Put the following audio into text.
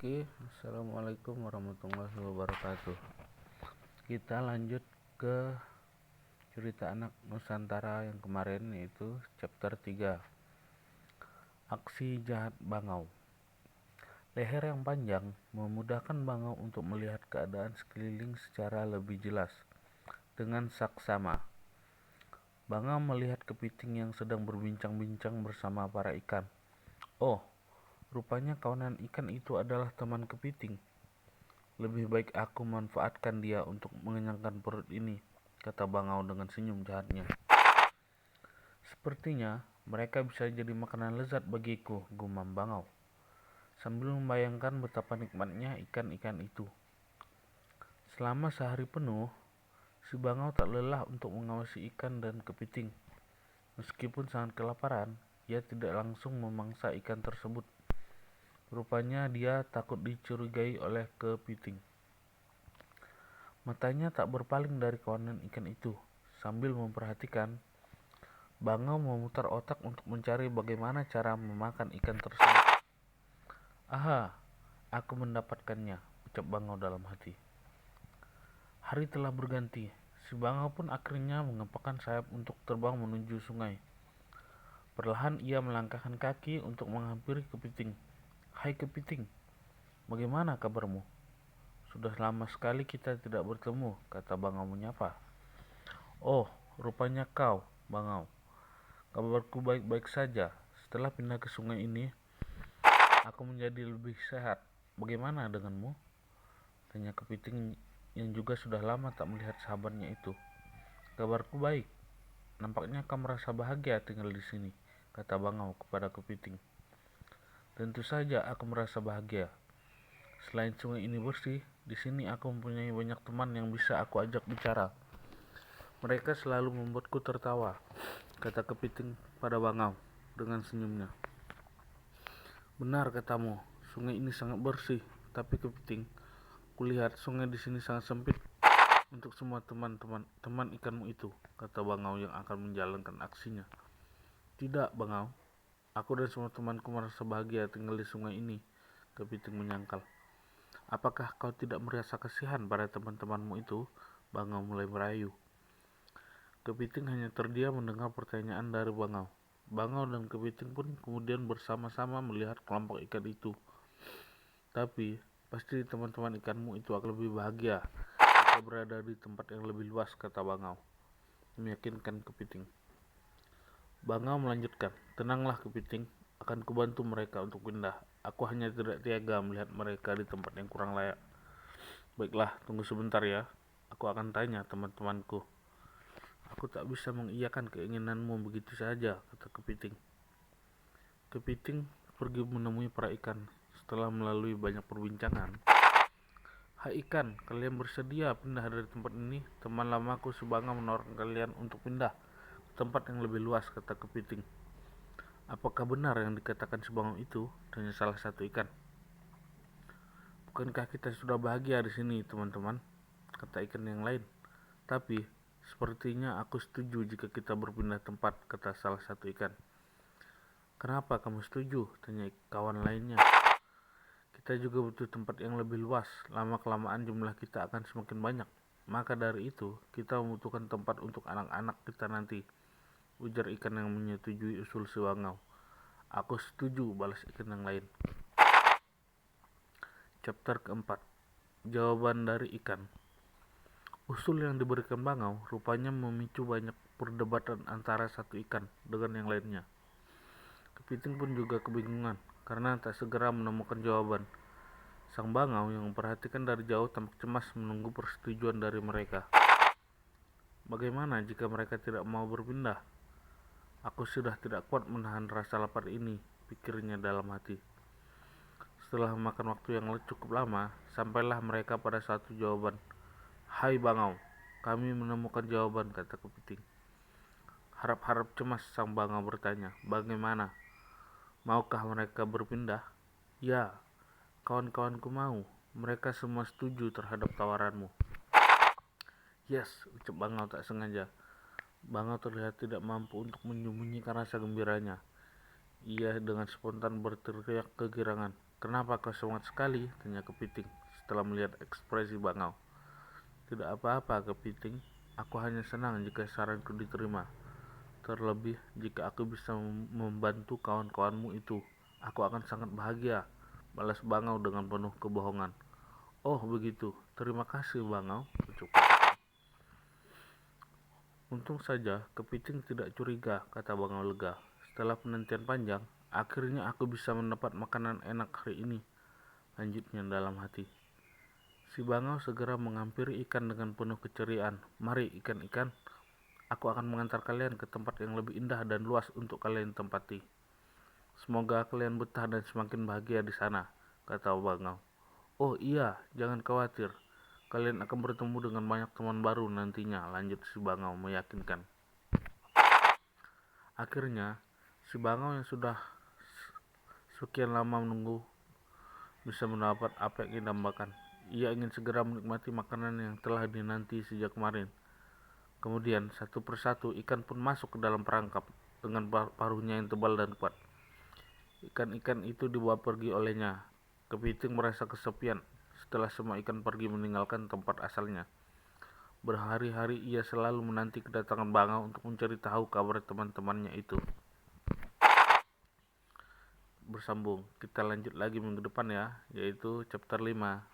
Oke, assalamualaikum warahmatullahi wabarakatuh. Kita lanjut ke cerita anak Nusantara yang kemarin, yaitu chapter 3, Aksi Jahat Bangau. Leher yang panjang memudahkan Bangau untuk melihat keadaan sekeliling secara lebih jelas. Dengan saksama, Bangau melihat kepiting yang sedang berbincang-bincang bersama para ikan. Oh, rupanya kawanan ikan itu adalah teman kepiting. Lebih baik aku manfaatkan dia untuk mengenyangkan perut ini, kata Bangau dengan senyum jahatnya. Sepertinya mereka bisa jadi makanan lezat bagiku, gumam Bangau, sambil membayangkan betapa nikmatnya ikan-ikan itu. Selama sehari penuh, si Bangau tak lelah untuk mengawasi ikan dan kepiting. Meskipun sangat kelaparan, ia tidak langsung memangsa ikan tersebut. Rupanya dia takut dicurigai oleh kepiting. Matanya tak berpaling dari kawanan ikan itu. Sambil memperhatikan, Bangau memutar otak untuk mencari bagaimana cara memakan ikan tersebut. Aha, aku mendapatkannya, ucap Bangau dalam hati. Hari telah berganti. Si Bangau pun akhirnya mengepakkan sayap untuk terbang menuju sungai. Perlahan ia melangkahkan kaki untuk menghampiri kepiting. Hai kepiting, bagaimana kabarmu? Sudah lama sekali kita tidak bertemu, kata Bangau menyapa. Oh, rupanya kau, Bangau. Kabarku baik-baik saja. Setelah pindah ke sungai ini, aku menjadi lebih sehat. Bagaimana denganmu? Tanya kepiting yang juga sudah lama tak melihat sahabatnya itu. Kabarku baik. Nampaknya kau merasa bahagia tinggal di sini, kata Bangau kepada kepiting. Tentu saja aku merasa bahagia. Selain sungai ini bersih, di sini aku mempunyai banyak teman yang bisa aku ajak bicara. Mereka selalu membuatku tertawa, kata kepiting pada Bangau dengan senyumnya. Benar katamu, sungai ini sangat bersih, tapi kepiting, kulihat sungai di sini sangat sempit untuk semua teman ikanmu itu, kata Bangau yang akan menjalankan aksinya. Tidak, Bangau, aku dan semua temanku merasa bahagia tinggal di sungai ini, kepiting menyangkal. Apakah kau tidak merasa kasihan pada teman-temanmu itu? Bangau mulai merayu. Kepiting hanya terdiam mendengar pertanyaan dari Bangau. Bangau dan kepiting pun kemudian bersama-sama melihat kelompok ikan itu. Tapi, pasti teman-teman ikanmu itu akan lebih bahagia jika berada di tempat yang lebih luas, kata Bangau, meyakinkan kepiting. Bangau melanjutkan, tenanglah kepiting, akan kubantu mereka untuk pindah. Aku hanya tidak tega melihat mereka di tempat yang kurang layak. Baiklah, tunggu sebentar ya. Aku akan tanya teman-temanku. Aku tak bisa mengiyakan keinginanmu begitu saja, kata kepiting. Kepiting pergi menemui para ikan. Setelah melalui banyak perbincangan, hai ikan, kalian bersedia pindah dari tempat ini? Teman lamaku si Bangau menawarkan kalian untuk pindah ke tempat yang lebih luas, kata kepiting. Apakah benar yang dikatakan si Bangau itu? Tanya salah satu ikan. Bukankah kita sudah bahagia di sini, teman-teman? Kata ikan yang lain. Tapi sepertinya aku setuju jika kita berpindah tempat, kata salah satu ikan. Kenapa kamu setuju? Tanya kawan lainnya. Kita juga butuh tempat yang lebih luas. Lama-kelamaan jumlah kita akan semakin banyak. Maka dari itu, kita membutuhkan tempat untuk anak-anak kita nanti, ujar ikan yang menyetujui usul si Bangau. Aku setuju, balas ikan yang lain. Chapter keempat, jawaban dari ikan. Usul yang diberikan Bangau rupanya memicu banyak perdebatan antara satu ikan dengan yang lainnya. Kepiting pun juga kebingungan karena tak segera menemukan jawaban. Sang Bangau yang memperhatikan dari jauh tampak cemas menunggu persetujuan dari mereka. Bagaimana jika mereka tidak mau berpindah? Aku sudah tidak kuat menahan rasa lapar ini, pikirnya dalam hati. Setelah memakan waktu yang cukup lama, sampailah mereka pada satu jawaban. Hai Bangau, kami menemukan jawaban, kata kepiting. Harap-harap cemas sang Bangau bertanya, bagaimana? Maukah mereka berpindah? Ya, kawan-kawanku mau. Mereka semua setuju terhadap tawaranmu. Yes, ucap Bangau tak sengaja. Bangau terlihat tidak mampu untuk menyembunyikan rasa gembiranya. Ia dengan spontan berteriak kegirangan. "Kenapa kau semangat sekali?" tanya Kepiting setelah melihat ekspresi Bangau. "Tidak apa-apa, Kepiting. Aku hanya senang jika saranku diterima. Terlebih jika aku bisa membantu kawan-kawanmu itu. Aku akan sangat bahagia," balas Bangau dengan penuh kebohongan. "Oh begitu, terima kasih Bangau," ucap Kepiting. "Untung saja Kepiting tidak curiga," kata Bangau lega. "Setelah penantian panjang, akhirnya aku bisa mendapat makanan enak hari ini," lanjutnya dalam hati. Si Bangau segera menghampiri ikan dengan penuh keceriaan. "Mari ikan-ikan, aku akan mengantar kalian ke tempat yang lebih indah dan luas untuk kalian tempati. Semoga kalian betah dan semakin bahagia di sana," kata Bangau. "Oh iya, jangan khawatir. Kalian akan bertemu dengan banyak teman baru nantinya," lanjut si Bangau meyakinkan. Akhirnya, si Bangau yang sudah sekian lama menunggu bisa mendapat apa yang idambakan. Ia ingin segera menikmati makanan yang telah dinanti sejak kemarin. Kemudian, satu persatu ikan pun masuk ke dalam perangkap dengan paruhnya yang tebal dan kuat. Ikan-ikan itu dibawa pergi olehnya. Kepiting merasa kesepian setelah semua ikan pergi meninggalkan tempat asalnya. Berhari-hari ia selalu menanti kedatangan Bangau untuk mencari tahu kabar teman-temannya itu. Bersambung, kita lanjut lagi minggu depan ya, yaitu chapter 5.